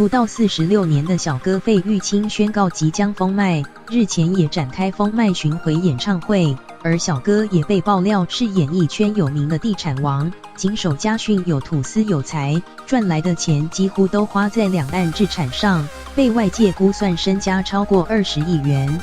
出道46年的小哥费玉清宣告即将封麦，日前也展开封麦巡回演唱会。而小哥也被爆料是演艺圈有名的地产王，经手家训有土司有财，赚来的钱几乎都花在两岸置产上，被外界估算身家超过20亿元。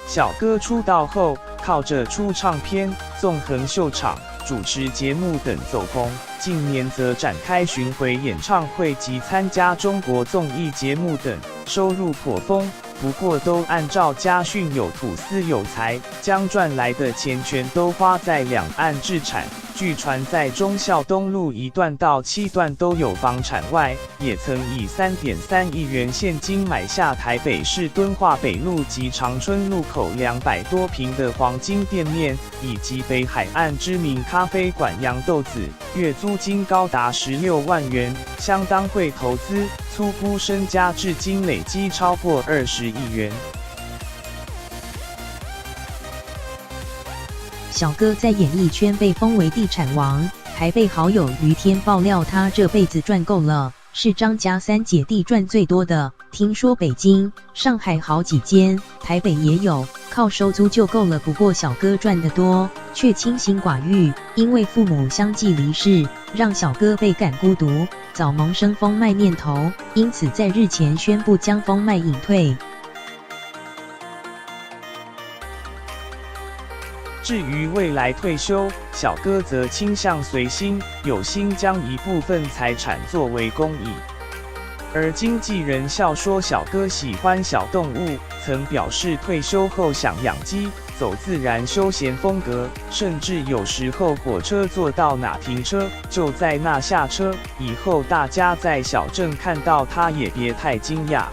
小哥出道后，靠着出唱片、纵横秀场、主持节目等走红，近年则展开巡回演唱会及参加中国综艺节目等，收入颇丰。不过都按照家训有土司有财，将赚来的钱全都花在两岸置产。据传在忠孝东路1段到7段都有房产外，也曾以3.3亿元现金买下台北市敦化北路及长春路口200多坪的黄金店面，以及北海岸知名咖啡馆洋豆子，月租金高达16万元，相当会投资，粗估身家至今累积超过20亿元。小哥在演艺圈被封为地产王，还被好友于天爆料他这辈子赚够了，是张家3姐弟赚最多的。听说北京、上海好几间，台北也有，靠收租就够了。不过小哥赚得多，却清心寡欲，因为父母相继离世，让小哥倍感孤独，早萌生封麦念头，因此在日前宣布将封麦隐退。至于未来退休，小哥则倾向随心，有心将一部分财产作为公益。而经纪人笑说小哥喜欢小动物，曾表示退休后想养鸡，走自然休闲风格，甚至有时候火车坐到哪停车，就在那下车，以后大家在小镇看到他也别太惊讶。